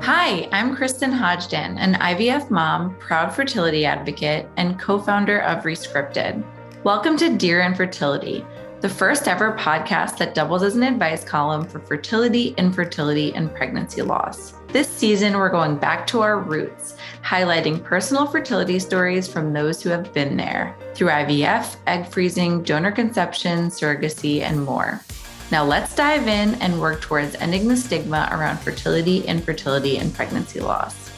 Hi, I'm Kristen Hodgden, an IVF mom, proud fertility advocate, and co-founder of Rescripted. Welcome to Dear Infertility, the first ever podcast that doubles as an advice column for fertility, infertility, and pregnancy loss. This season, we're going back to our roots, highlighting personal fertility stories from those who have been there through IVF, egg freezing, donor conception, surrogacy, and more. Now let's dive in and work towards ending the stigma around fertility, infertility, and pregnancy loss.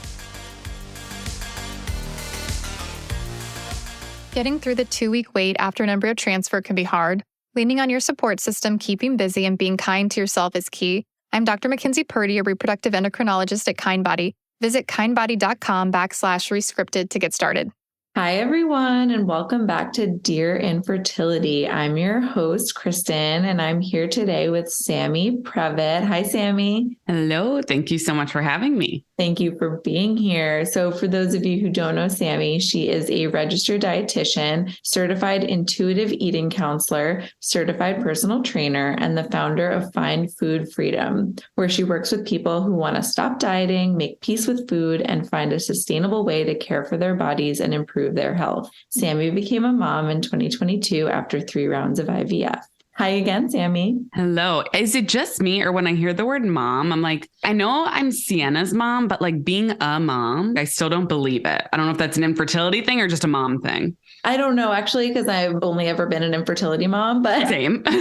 Getting through the 2-week wait after an embryo transfer can be hard. Leaning on your support system, keeping busy, and being kind to yourself is key. I'm Dr. Mackenzie Purdy, a reproductive endocrinologist at KindBody. Visit kindbody.com/rescripted to get started. Hi, everyone, and welcome back to Dear Infertility. I'm your host, Kristen, and I'm here today with Sammy Previte. Hi, Sammy. Hello. Thank you so much for having me. Thank you for being here. So for those of you who don't know Sammy, she is a registered dietitian, certified intuitive eating counselor, certified personal trainer, and the founder of Find Food Freedom, where she works with people who want to stop dieting, make peace with food, and find a sustainable way to care for their bodies and improve their health. Sammy became a mom in 2022 after 3 rounds of IVF. Hi again, Sammy. Hello. Is it just me, or when I hear the word mom, I'm like, I know I'm Sienna's mom, but like being a mom, I still don't believe it. I don't know if that's an infertility thing or just a mom thing. I don't know, actually, because I've only ever been an infertility mom, but same. But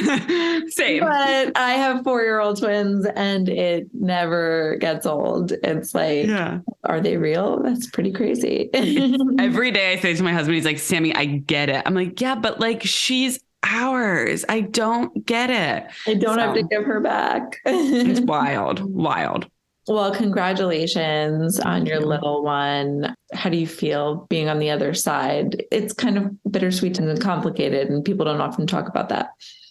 I have 4-year-old twins and it never gets old. It's like, Are they real? That's pretty crazy. Every day I say to my husband, he's like, Sammy, I get it. I'm like, yeah, but like she's ours. I don't get it. I don't have to give her back. It's wild. Well, congratulations on your little one. How do you feel being on the other side? It's kind of bittersweet and complicated, and people don't often talk about that.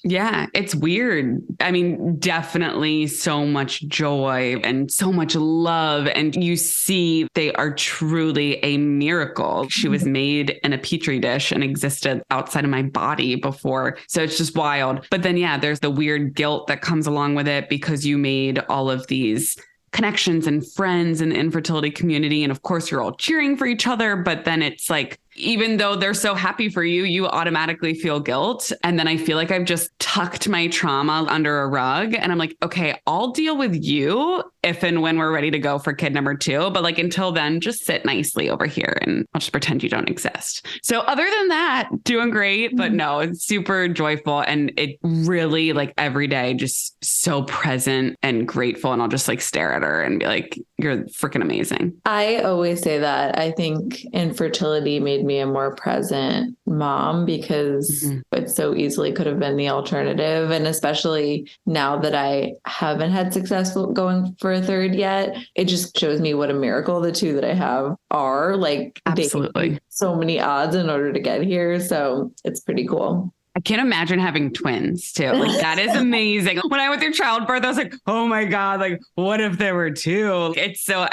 Yeah, it's weird. I mean, definitely so much joy and so much love. And you see, they are truly a miracle. She was made in a petri dish and existed outside of my body before. So it's just wild. But then, yeah, there's the weird guilt that comes along with it because you made all of these connections and friends in the infertility community. And of course, you're all cheering for each other. But then it's like, even though they're so happy for you, you automatically feel guilt. And then I feel like I've just tucked my trauma under a rug. And I'm like, okay, I'll deal with you if and when we're ready to go for kid number 2. But like, until then, just sit nicely over here and I'll just pretend you don't exist. So other than that, doing great. But no, it's super joyful. And it really, like, every day, just so present and grateful. And I'll just like stare at her and be like, you're freaking amazing. I always say that. I think infertility made me a more present mom because it so easily could have been the alternative. And especially now that I haven't had success going for a third yet, it just shows me what a miracle the 2 that I have are. Like, absolutely so many odds in order to get here. So it's pretty cool. I can't imagine having twins too. Like, that is amazing. When I went through childbirth, I was like, oh my God, like, what if there were 2? It's so,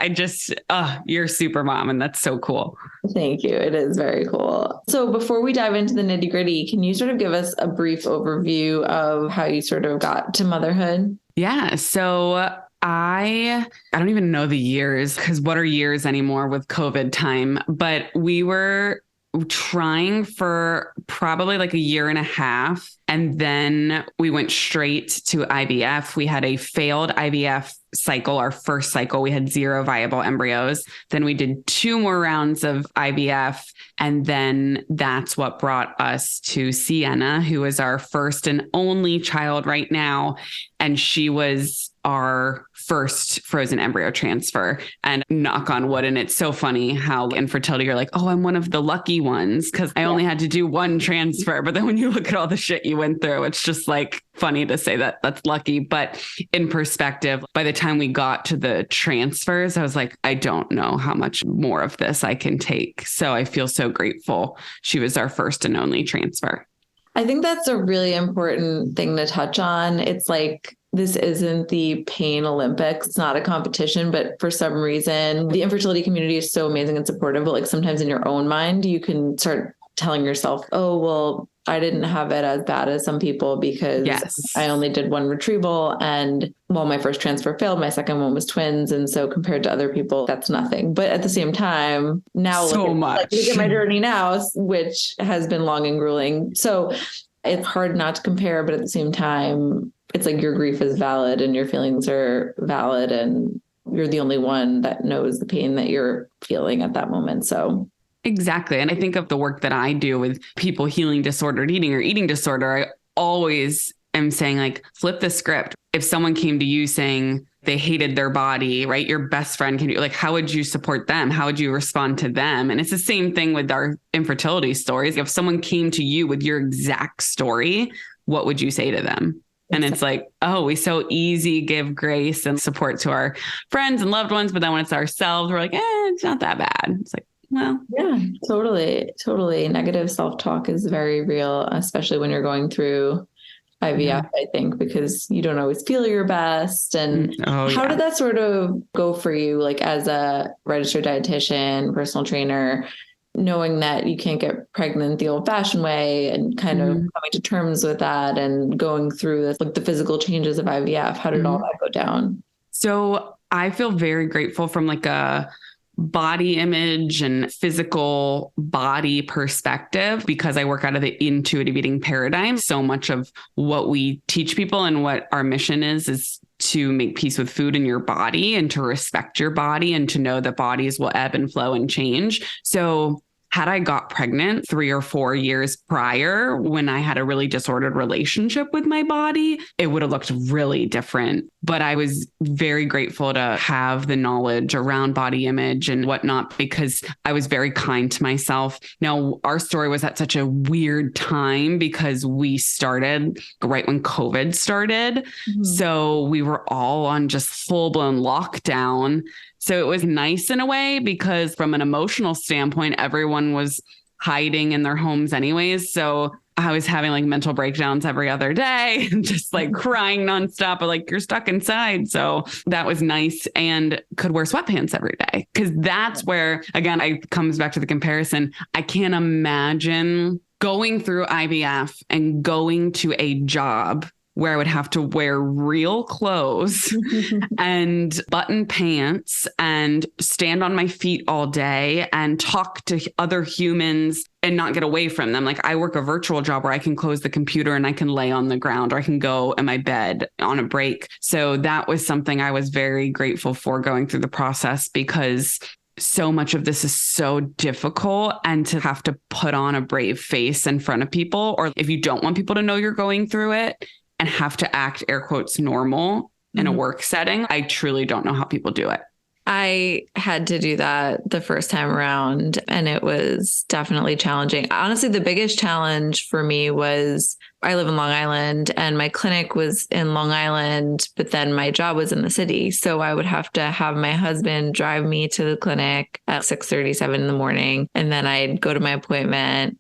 you're super mom. And that's so cool. Thank you. It is very cool. So before we dive into the nitty gritty, can you sort of give us a brief overview of how you sort of got to motherhood? Yeah. So I don't even know the years, because what are years anymore with COVID time? But we were trying for probably like a year and a half. And then we went straight to IVF. We had a failed IVF cycle, our first cycle. We had 0 viable embryos. Then we did 2 more rounds of IVF. And then that's what brought us to Sienna, who is our first and only child right now. And she was our first frozen embryo transfer, and knock on wood. And it's so funny how infertility, you're like, oh, I'm one of the lucky ones because I only had to do 1 transfer. But then when you look at all the shit you went through, it's just like funny to say that that's lucky. But in perspective, by the time we got to the transfers, I was like, I don't know how much more of this I can take. So I feel so grateful. She was our first and only transfer. I think that's a really important thing to touch on. It's like, this isn't the pain Olympics. It's not a competition, but for some reason, the infertility community is so amazing and supportive. But like sometimes in your own mind, you can start telling yourself, oh, well, I didn't have it as bad as some people because I only did one retrieval. And well, my first transfer failed. My second one was twins. And so compared to other people, that's nothing. But at the same time, now look at my journey now, which has been long and grueling. So it's hard not to compare, but at the same time, it's like your grief is valid and your feelings are valid. And you're the only one that knows the pain that you're feeling at that moment. So exactly. And I think of the work that I do with people healing disordered eating or eating disorder. I always am saying, like, flip the script. If someone came to you saying they hated their body, right? Your best friend can do, like, how would you support them? How would you respond to them? And it's the same thing with our infertility stories. If someone came to you with your exact story, what would you say to them? And it's like, oh, we so easy give grace and support to our friends and loved ones. But then when it's ourselves, we're like, it's not that bad. It's like, well, yeah, totally. Negative self-talk is very real, especially when you're going through IVF, I think, because you don't always feel your best. And how did that sort of go for you? Like, as a registered dietitian, personal trainer, knowing that you can't get pregnant the old fashioned way and kind of coming to terms with that and going through this, like the physical changes of IVF, how did all that go down? So I feel very grateful from like a body image and physical body perspective, because I work out of the intuitive eating paradigm. So much of what we teach people and what our mission is to make peace with food in your body and to respect your body and to know that bodies will ebb and flow and change. So had I got pregnant 3 or 4 years prior, when I had a really disordered relationship with my body, it would have looked really different. But I was very grateful to have the knowledge around body image and whatnot, because I was very kind to myself. Now, our story was at such a weird time because we started right when COVID started. So we were all on just full-blown lockdown. So it was nice in a way, because from an emotional standpoint, everyone was hiding in their homes anyways. So I was having like mental breakdowns every other day and just like crying nonstop, but like, you're stuck inside. So that was nice, and could wear sweatpants every day. Cause that's where, again, it comes back to the comparison. I can't imagine going through IVF and going to a job where I would have to wear real clothes and button pants and stand on my feet all day and talk to other humans and not get away from them. Like, I work a virtual job where I can close the computer and I can lay on the ground, or I can go in my bed on a break. So that was something I was very grateful for going through the process, because so much of this is so difficult, and to have to put on a brave face in front of people, or if you don't want people to know you're going through it, and have to act air quotes normal in a work setting. I truly don't know how people do it. I had to do that the first time around, and it was definitely challenging. Honestly, the biggest challenge for me was I live in Long Island and my clinic was in Long Island, but then my job was in the city. So I would have to have my husband drive me to the clinic at 6:37 in the morning. And then I'd go to my appointment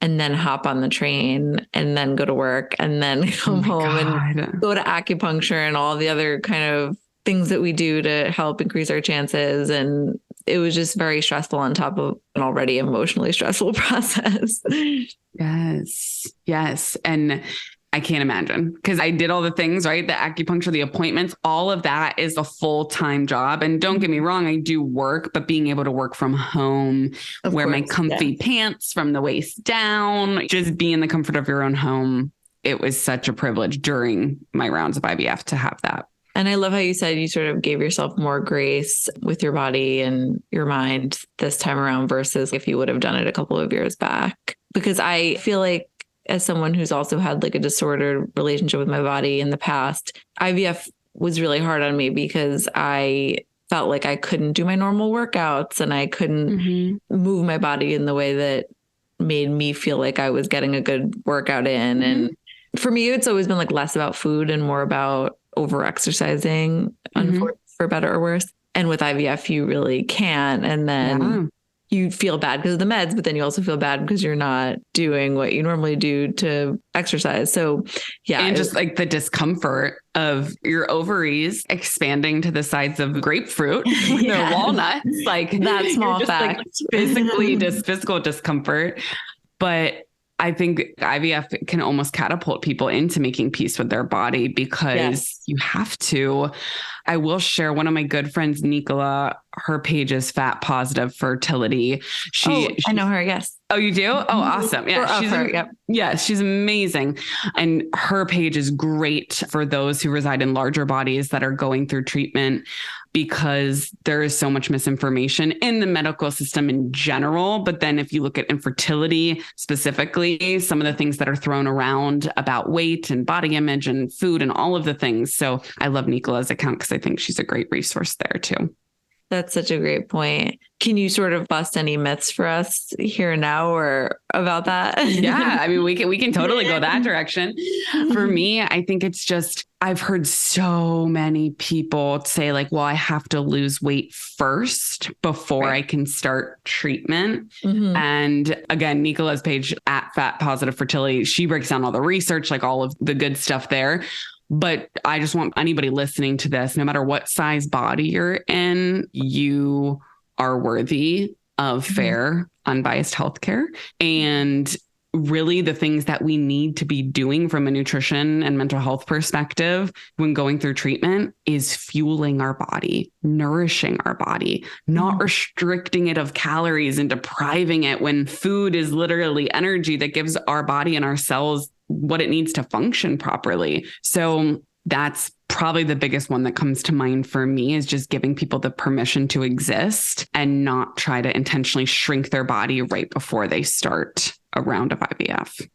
and then hop on the train and then go to work and then come home and go to acupuncture and all the other kind of things that we do to help increase our chances. And it was just very stressful on top of an already emotionally stressful process. Yes. And I can't imagine, because I did all the things, right? The acupuncture, the appointments, all of that is a full-time job. And don't get me wrong, I do work, but being able to work from home, wear my comfy pants from the waist down, just be in the comfort of your own home. It was such a privilege during my rounds of IVF to have that. And I love how you said you sort of gave yourself more grace with your body and your mind this time around versus if you would have done it a couple of years back. Because I feel like, as someone who's also had like a disordered relationship with my body in the past, IVF was really hard on me because I felt like I couldn't do my normal workouts and I couldn't move my body in the way that made me feel like I was getting a good workout in. And for me, it's always been like less about food and more about over exercising, for better or worse. And with IVF, you really can't. And then you feel bad because of the meds, but then you also feel bad because you're not doing what you normally do to exercise. So And just like the discomfort of your ovaries expanding to the size of grapefruit, they're walnuts, like that small fact. Like physical discomfort. But I think IVF can almost catapult people into making peace with their body because you have to. I will share one of my good friends, Nicola, her page is Fat Positive Fertility. I know her. Yes. Oh, you do? Oh, awesome. Yeah. She's amazing. And her page is great for those who reside in larger bodies that are going through treatment, because there is so much misinformation in the medical system in general. But then if you look at infertility specifically, some of the things that are thrown around about weight and body image and food and all of the things. So I love Nicola's account because I think she's a great resource there too. That's such a great point. Can you sort of bust any myths for us here and now or about that? Yeah. I mean, we can totally go that direction. For me, I think it's just, I've heard so many people say like, well, I have to lose weight first before I can start treatment. And again, Nicola's page at Fat Positive Fertility, she breaks down all the research, like all of the good stuff there. But I just want anybody listening to this, no matter what size body you're in, you are worthy of fair, unbiased healthcare. And really the things that we need to be doing from a nutrition and mental health perspective when going through treatment is fueling our body, nourishing our body, not restricting it of calories and depriving it when food is literally energy that gives our body and our cells what it needs to function properly. So that's probably the biggest one that comes to mind for me, is just giving people the permission to exist and not try to intentionally shrink their body right before they start a round of IVF.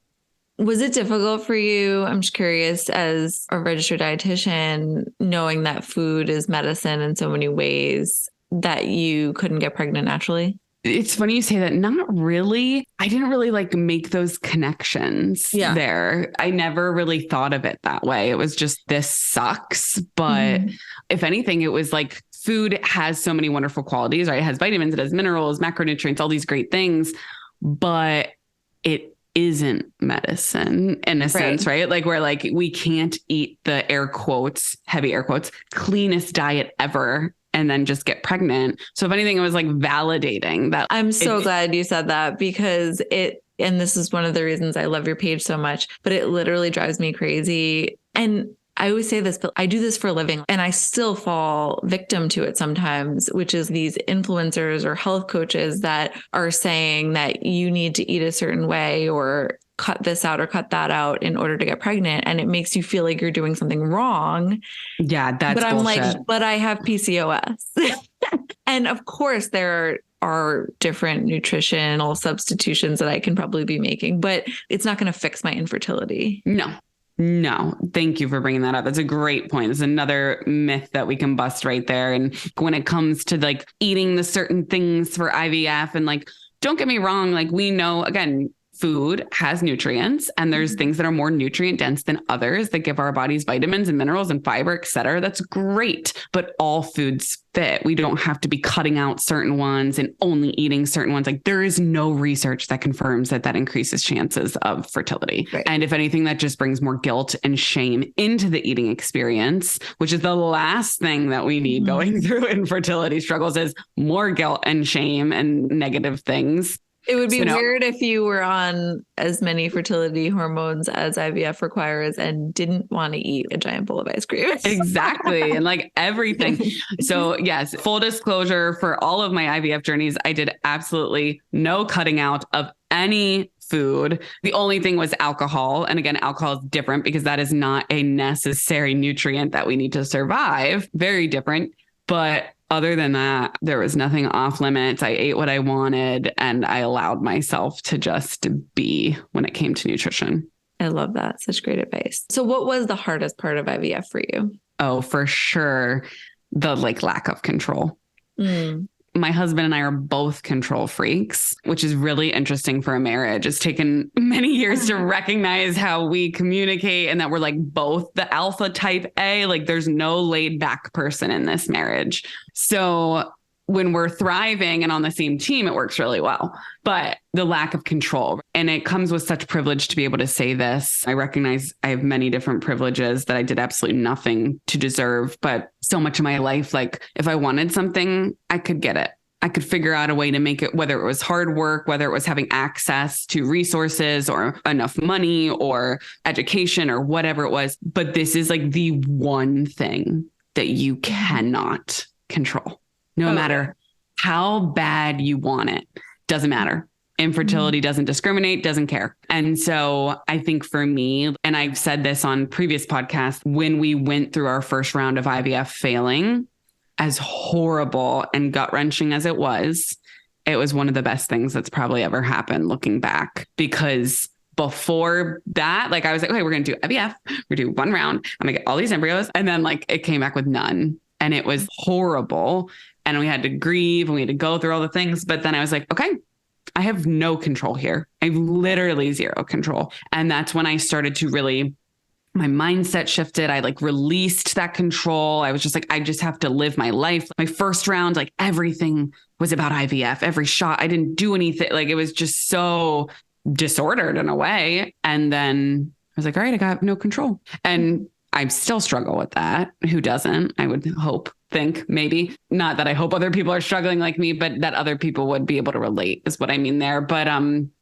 Was it difficult for you? I'm just curious, as a registered dietitian, knowing that food is medicine in so many ways, that you couldn't get pregnant naturally? It's funny you say that. Not really. I didn't really like make those connections there. I never really thought of it that way. It was just, this sucks. But if anything, it was like, food has so many wonderful qualities, right? It has vitamins, it has minerals, macronutrients, all these great things, but it isn't medicine in a sense, right? Like we're like, we can't eat the air quotes, heavy air quotes, cleanest diet ever and then just get pregnant. So if anything, it was like validating that. I'm so glad you said that, because and this is one of the reasons I love your page so much, but it literally drives me crazy. And I always say this, but I do this for a living and I still fall victim to it sometimes, which is these influencers or health coaches that are saying that you need to eat a certain way or cut this out or cut that out in order to get pregnant. And it makes you feel like you're doing something wrong. Yeah, that's But I'm bullshit. like, but I have PCOS. And of course there are different nutritional substitutions that I can probably be making, but it's not going to fix my infertility. No, thank you for bringing that up. That's a great point. There's another myth that we can bust right there. And when it comes to like eating the certain things for IVF, and like, don't get me wrong, like we know, again, food has nutrients and there's things that are more nutrient dense than others that give our bodies vitamins and minerals and fiber, et cetera. That's great. But all foods fit. We don't have to be cutting out certain ones and only eating certain ones. Like there is no research that confirms that that increases chances of fertility. Right. And if anything, that just brings more guilt and shame into the eating experience, which is the last thing that we need going through infertility struggles, is more guilt and shame and negative things. It would be weird if you were on as many fertility hormones as IVF requires and didn't want to eat a giant bowl of ice cream. Exactly. And like everything. So yes, full disclosure, for all of my IVF journeys, I did absolutely no cutting out of any food. The only thing was alcohol. And again, alcohol is different because that is not a necessary nutrient that we need to survive. Very different. But other than that, there was nothing off limits. I ate what I wanted and I allowed myself to just be when it came to nutrition. I love that. Such great advice. So what was the hardest part of IVF for you? Oh, for sure. The like lack of control. My husband and I are both control freaks, which is really interesting for a marriage. It's taken many years to recognize how we communicate and that we're like both the alpha type A, like there's no laid back person in this marriage. So when we're thriving and on the same team, it works really well, but the lack of control, and it comes with such privilege to be able to say this. I recognize I have many different privileges that I did absolutely nothing to deserve, but so much of my life, like if I wanted something, I could get it. I could figure out a way to make it, whether it was hard work, whether it was having access to resources or enough money or education or whatever it was. But this is like the one thing that you cannot control, no matter how bad you want it. Doesn't matter. Infertility doesn't discriminate, doesn't care. And so I think for me, and I've said this on previous podcasts, when we went through our first round of IVF failing, as horrible and gut wrenching as it was one of the best things that's probably ever happened looking back. Because before that, like I was like, okay, we're going to do IVF. We're going to do one round. I'm going to get all these embryos. And then like it came back with none. And it was horrible. And we had to grieve and we had to go through all the things. But then I was like, okay, I have no control here. I have literally zero control. And that's when I started to really, my mindset shifted. I like released that control. I was just like, I just have to live my life. My first round, like everything was about IVF, every shot. I didn't do anything. Like it was just so disordered in a way. And then I was like, all right, I got no control. And I still struggle with that. Who doesn't? I would think maybe not that I hope other people are struggling like me, but that other people would be able to relate is what I mean there. But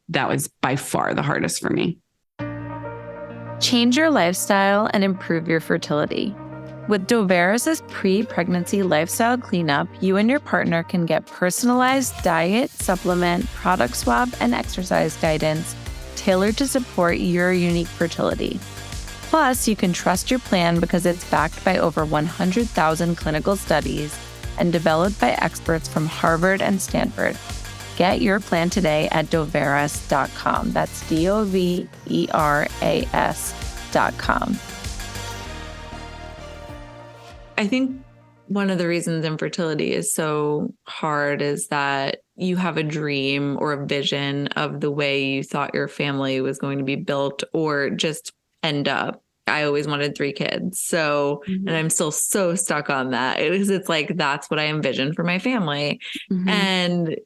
that was by far the hardest for me. Change your lifestyle and improve your fertility. With doVeris' pre-pregnancy lifestyle cleanup, you and your partner can get personalized diet, supplement, product swap, and exercise guidance tailored to support your unique fertility. Plus, you can trust your plan because it's backed by over 100,000 clinical studies and developed by experts from Harvard and Stanford. Get your plan today at doveris.com. That's DOVERAS.com. I think one of the reasons infertility is so hard is that you have a dream or a vision of the way you thought your family was going to be built or just end up. I always wanted 3 kids. So, and I'm still so stuck on that. It's like, that's what I envisioned for my family. And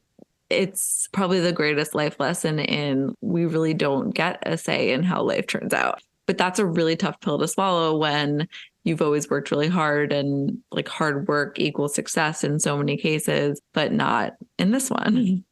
it's probably the greatest life lesson in we really don't get a say in how life turns out. But that's a really tough pill to swallow when you've always worked really hard and like hard work equals success in so many cases, but not in this one.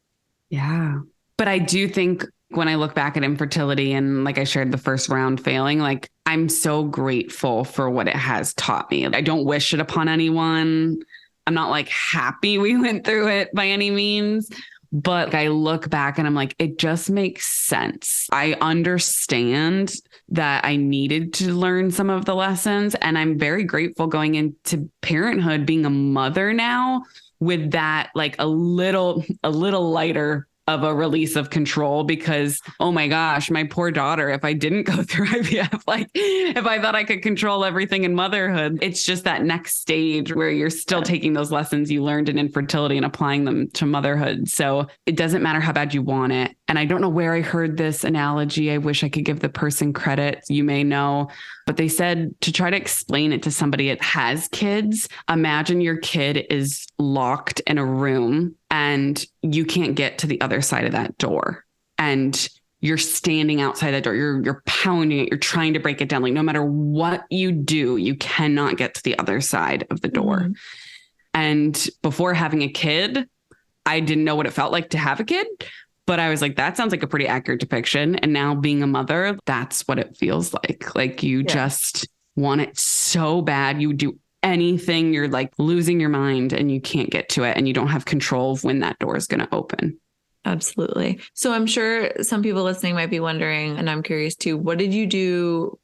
Yeah. But I do think when I look back at infertility and like I shared the first round failing, like I'm so grateful for what it has taught me. I don't wish it upon anyone. I'm not like happy we went through it by any means, but I look back and I'm like, it just makes sense. I understand that I needed to learn some of the lessons. And I'm very grateful going into parenthood, being a mother now with that, like a little lighter of a release of control, because, oh my gosh, my poor daughter, if I didn't go through IVF, like if I thought I could control everything in motherhood, it's just that next stage where you're still taking those lessons you learned in infertility and applying them to motherhood. So it doesn't matter how bad you want it. And I don't know where I heard this analogy. I wish I could give the person credit. You may know, but they said to try to explain it to somebody that has kids. Imagine your kid is locked in a room and you can't get to the other side of that door. And you're standing outside that door. You're pounding it. You're trying to break it down. Like no matter what you do, you cannot get to the other side of the door. And before having a kid, I didn't know what it felt like to have a kid. But I was like, that sounds like a pretty accurate depiction. And now being a mother, that's what it feels like. Like you just want it so bad. You do anything, you're like losing your mind and you can't get to it. And you don't have control of when that door is going to open. Absolutely. So I'm sure some people listening might be wondering, and I'm curious too, what did you do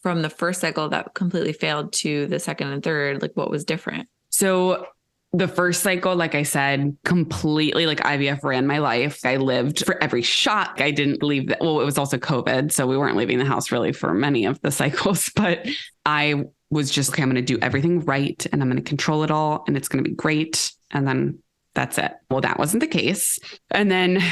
from the first cycle that completely failed to the second and third? Like what was different? So the first cycle, like I said, completely like IVF ran my life. I lived for every shot. I didn't leave that. Well, it was also COVID. So we weren't leaving the house really for many of the cycles, but I was just, okay, I'm going to do everything right. And I'm going to control it all. And it's going to be great. And then that's it. Well, that wasn't the case. And then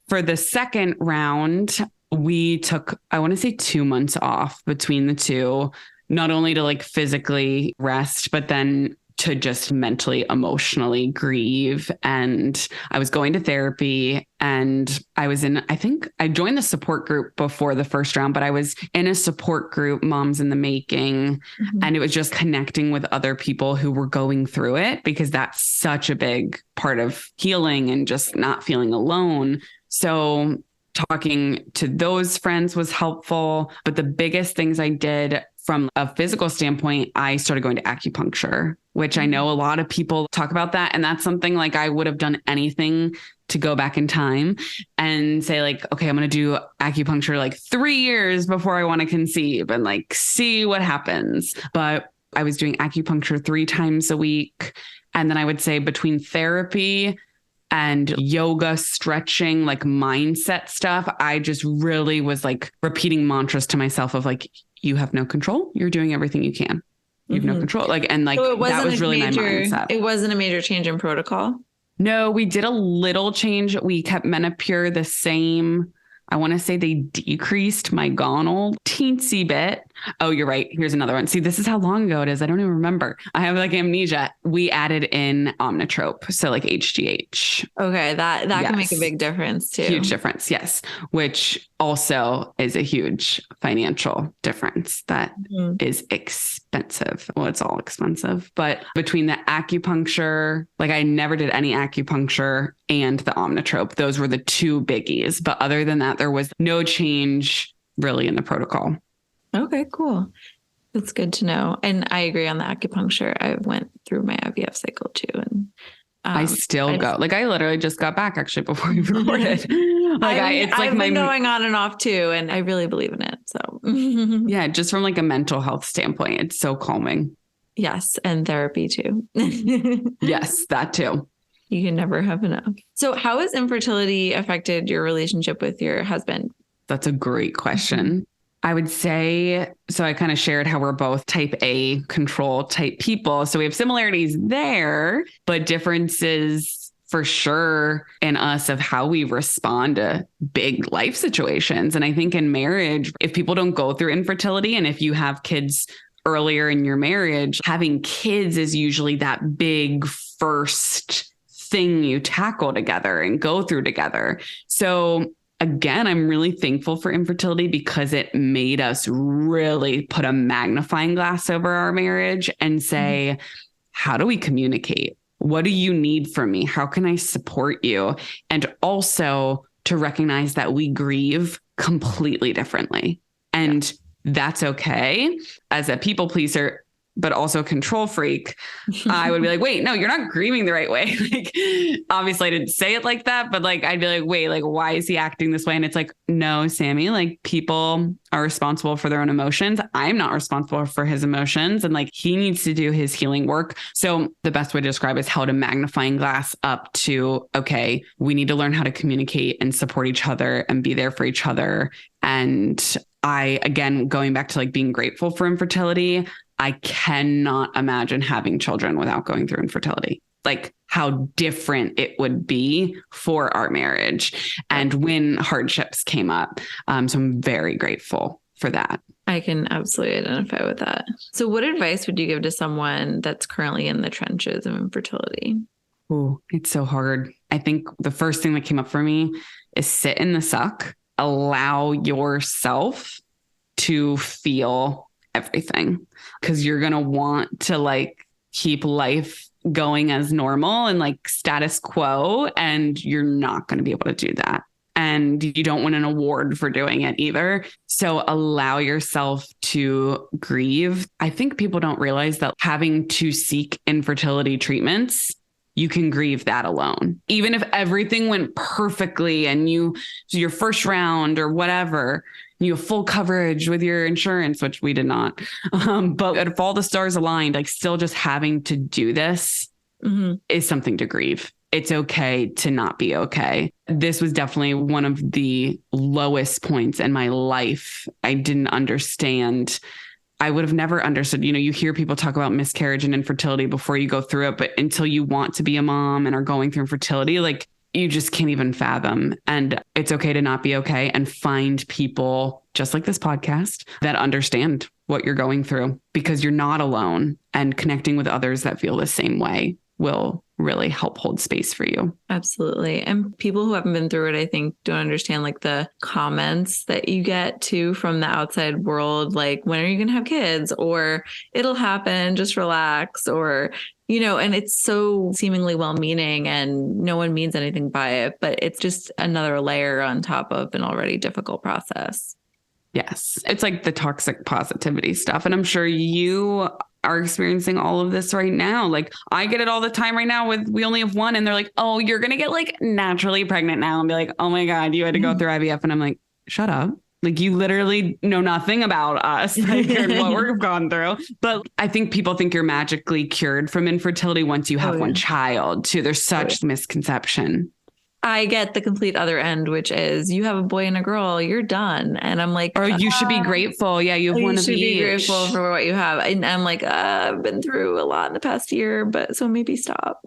for the second round, we took, I want to say 2 months off between the two, not only to like physically rest, but then to just mentally, emotionally grieve. And I was going to therapy, and I joined the support group before the first round, but I was in a support group, Moms in the Making. Mm-hmm. And it was just connecting with other people who were going through it, because that's such a big part of healing and just not feeling alone. So talking to those friends was helpful. But the biggest things I did from a physical standpoint, I started going to acupuncture, which I know a lot of people talk about that. And that's something like I would have done anything to go back in time and say like, okay, I'm going to do acupuncture like 3 years before I want to conceive and like see what happens. But I was doing acupuncture 3 times a week. And then I would say between therapy and yoga, stretching, like mindset stuff, I just really was like repeating mantras to myself of like, you have no control. You're doing everything you can. You have no control. Like, and like, so that was really my mindset. It wasn't a major change in protocol. No, we did a little change. We kept Menopur the same. I want to say they decreased my gonal teensy bit. Oh, you're right. Here's another one. See, this is how long ago it is. I don't even remember. I have like amnesia. We added in Omnitrope. So like HGH. Okay. That yes. Can make a big difference too. Huge difference. Yes. Which also is a huge financial difference that is expensive. Well, it's all expensive, but between the acupuncture, like I never did any acupuncture, and the Omnitrope, those were the 2 biggies. But other than that, there was no change really in the protocol. Okay, cool. That's good to know. And I agree on the acupuncture. I went through my IVF cycle too. And I still go. Like I literally just got back actually before we recorded. I've been going on and off too. And I really believe in it. So yeah, just from like a mental health standpoint, it's so calming. Yes. And therapy too. Yes, that too. You can never have enough. So how has infertility affected your relationship with your husband? That's a great question. I would say, so I kind of shared how we're both type A control type people. So we have similarities there, but differences for sure in us of how we respond to big life situations. And I think in marriage, if people don't go through infertility, and if you have kids earlier in your marriage, having kids is usually that big first thing you tackle together and go through together. So again, I'm really thankful for infertility because it made us really put a magnifying glass over our marriage and say, how do we communicate? What do you need from me? How can I support you? And also to recognize that we grieve completely differently. And that's okay. As a people pleaser, but also a control freak, I would be like, wait, no, you're not grieving the right way. Like, obviously I didn't say it like that, but like, I'd be like, wait, like, why is he acting this way? And it's like, no, Sammy, like people are responsible for their own emotions. I'm not responsible for his emotions. And like, he needs to do his healing work. So the best way to describe is held a magnifying glass up to, okay, we need to learn how to communicate and support each other and be there for each other. And I, again, going back to like being grateful for infertility, I cannot imagine having children without going through infertility. Like how different it would be for our marriage and when hardships came up. So I'm very grateful for that. I can absolutely identify with that. So what advice would you give to someone that's currently in the trenches of infertility? Oh, it's so hard. I think the first thing that came up for me is sit in the suck, allow yourself to feel everything, because you're going to want to like keep life going as normal and like status quo, and you're not going to be able to do that. And you don't win an award for doing it either. So allow yourself to grieve. I think people don't realize that having to seek infertility treatments, you can grieve that alone. Even if everything went perfectly and your first round or whatever, you have full coverage with your insurance, which we did not. But if all the stars aligned, like still just having to do this is something to grieve. It's okay to not be okay. This was definitely one of the lowest points in my life. I didn't understand. I would have never understood, you hear people talk about miscarriage and infertility before you go through it, but until you want to be a mom and are going through infertility, like you just can't even fathom. And it's okay to not be okay and find people just like this podcast that understand what you're going through, because you're not alone, and connecting with others that feel the same way will really help hold space for you. Absolutely. And people who haven't been through it, I think, don't understand like the comments that you get too from the outside world. Like, when are you going to have kids? Or it'll happen, just relax. Or, and it's so seemingly well-meaning and no one means anything by it, but it's just another layer on top of an already difficult process. Yes. It's like the toxic positivity stuff. And I'm sure you are experiencing all of this right now. Like, I get it all the time right now we only have one, and they're like, oh, you're going to get like naturally pregnant now, and be like, oh my God, you had to go through IVF. And I'm like, shut up. Like, you literally know nothing about us, like, and what we've gone through. But I think people think you're magically cured from infertility once you have one child too. There's such misconception. I get the complete other end, which is you have a boy and a girl, you're done. And I'm like, or you should be grateful. Yeah. You have one of each. You should be grateful for what you have. And I'm like, I've been through a lot in the past year, but so maybe stop.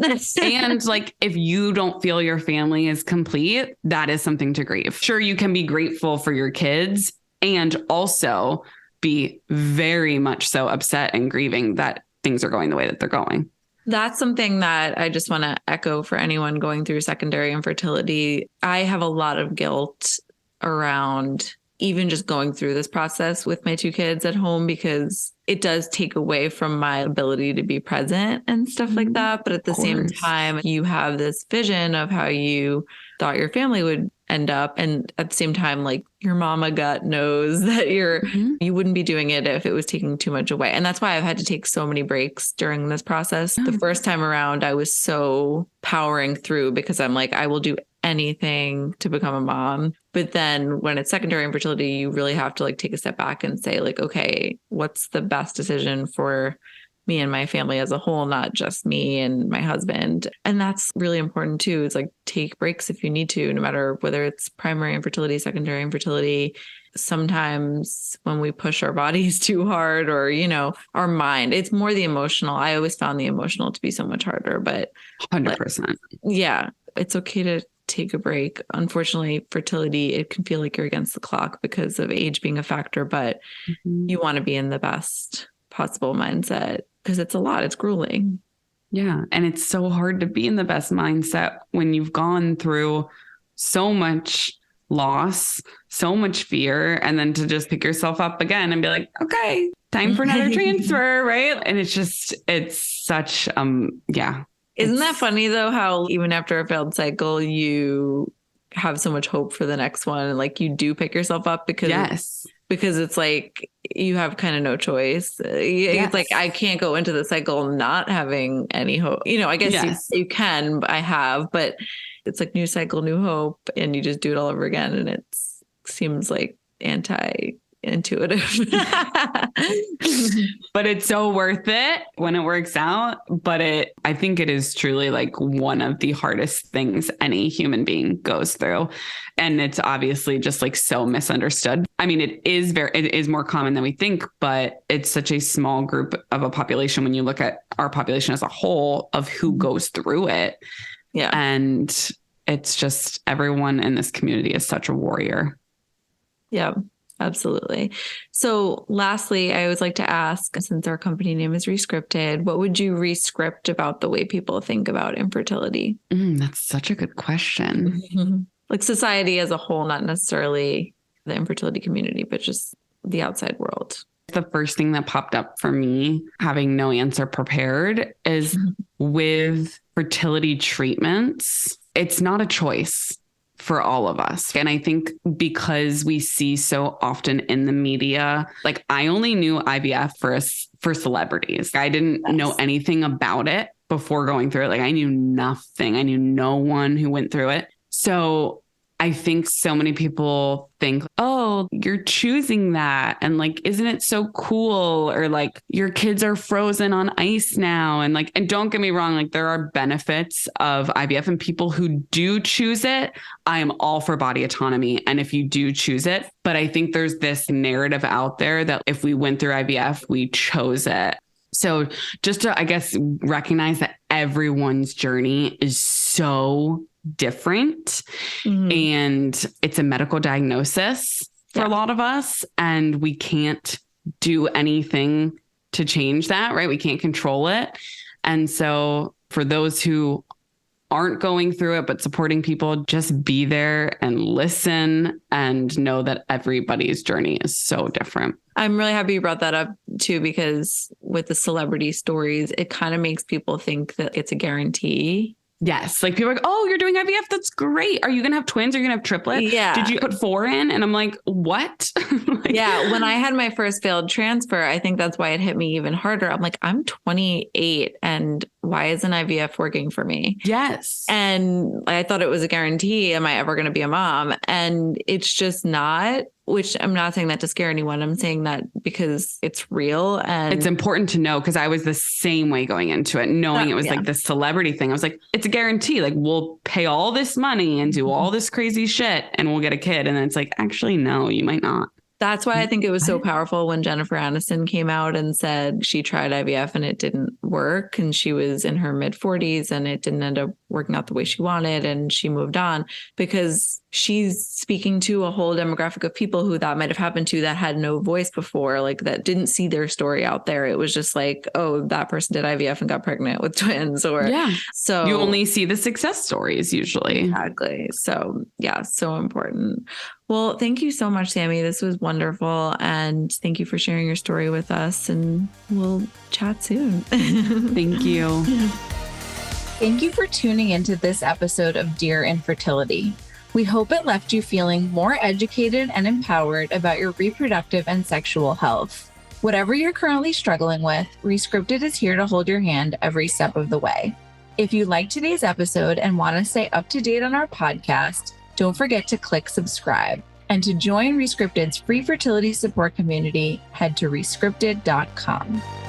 And like, if you don't feel your family is complete, that is something to grieve. Sure. You can be grateful for your kids and also be very much so upset and grieving that things are going the way that they're going. That's something that I just want to echo for anyone going through secondary infertility. I have a lot of guilt around even just going through this process with my two kids at home, because it does take away from my ability to be present and stuff like that. But at the same time, you have this vision of how you thought your family would end up. And at the same time, like, your mama gut knows that you wouldn't be doing it if it was taking too much away. And that's why I've had to take so many breaks during this process. The first time around, I was so powering through because I'm like, I will do anything to become a mom. But then when it's secondary infertility, you really have to like take a step back and say like, okay, what's the best decision for me and my family as a whole, not just me and my husband. And that's really important too. It's like, take breaks if you need to, no matter whether it's primary infertility, secondary infertility. Sometimes when we push our bodies too hard, or, our mind, it's more the emotional. I always found the emotional to be so much harder, but 100%. Yeah, it's okay to take a break. Unfortunately, fertility, it can feel like you're against the clock because of age being a factor, but you want to be in the best possible mindset, because it's a lot. It's grueling. Yeah. And it's so hard to be in the best mindset when you've gone through so much loss, so much fear, and then to just pick yourself up again and be like, okay, time for another transfer. Right. And it's such, yeah. Isn't that funny though, how even after a failed cycle, you have so much hope for the next one, and like, you do pick yourself up because it's like, you have kind of no choice. It's like, I can't go into the cycle not having any hope. I guess you can, I have, but it's like new cycle, new hope, and you just do it all over again. And it seems like anti-intuitive. But it's so worth it when it works out. But I think it is truly like one of the hardest things any human being goes through. And it's obviously just like so misunderstood. I mean, it is more common than we think, but it's such a small group of a population when you look at our population as a whole of who goes through it. Yeah. And it's just, everyone in this community is such a warrior. Yeah. Absolutely. So lastly, I always like to ask, since our company name is Rescripted, what would you rescript about the way people think about infertility? That's such a good question. Like society as a whole, not necessarily the infertility community, but just the outside world. The first thing that popped up for me, having no answer prepared, is with fertility treatments, it's not a choice for all of us. And I think because we see so often in the media, like, I only knew IVF for celebrities. I didn't know anything about it before going through it. Like, I knew nothing. I knew no one who went through it. So I think so many people think, oh, you're choosing that. And like, isn't it so cool? Or like, your kids are frozen on ice now. And like, and don't get me wrong, like, there are benefits of IVF, and people who do choose it, I am all for body autonomy. And if you do choose it, but I think there's this narrative out there that if we went through IVF, we chose it. So just to, I guess, recognize that everyone's journey is so different, and it's a medical diagnosis for a lot of us, and we can't do anything to change that, right? We can't control it. And so for those who aren't going through it, but supporting people, just be there and listen and know that everybody's journey is so different. I'm really happy you brought that up too, because with the celebrity stories, it kind of makes people think that it's a guarantee. Yes. Like people are like, oh, you're doing IVF. That's great. Are you going to have twins? Are you going to have triplets? Yeah. Did you put 4 in? And I'm like, what? Yeah. When I had my first failed transfer, I think that's why it hit me even harder. I'm like, I'm 28 and why isn't IVF working for me? Yes. And I thought it was a guarantee. Am I ever going to be a mom? And it's just not. Which I'm not saying that to scare anyone. I'm saying that because it's real and it's important to know, because I was the same way going into it, knowing it was like this celebrity thing. I was like, it's a guarantee. Like we'll pay all this money and do all this crazy shit and we'll get a kid. And then it's like, actually, no, you might not. That's why I think it was so powerful when Jennifer Aniston came out and said she tried IVF and it didn't work. And she was in her mid 40s and it didn't end up working out the way she wanted. And she moved on because she's speaking to a whole demographic of people who that might have happened to that had no voice before, like that didn't see their story out there. It was just like, oh, that person did IVF and got pregnant with twins. Or so you only see the success stories usually. Exactly. So yeah, so important. Well, thank you so much, Sammy. This was wonderful. And thank you for sharing your story with us. And we'll chat soon. Thank you. Thank you for tuning into this episode of Dear Infertility. We hope it left you feeling more educated and empowered about your reproductive and sexual health. Whatever you're currently struggling with, Rescripted is here to hold your hand every step of the way. If you liked today's episode and want to stay up to date on our podcast, don't forget to click subscribe. And to join Rescripted's free fertility support community, head to rescripted.com.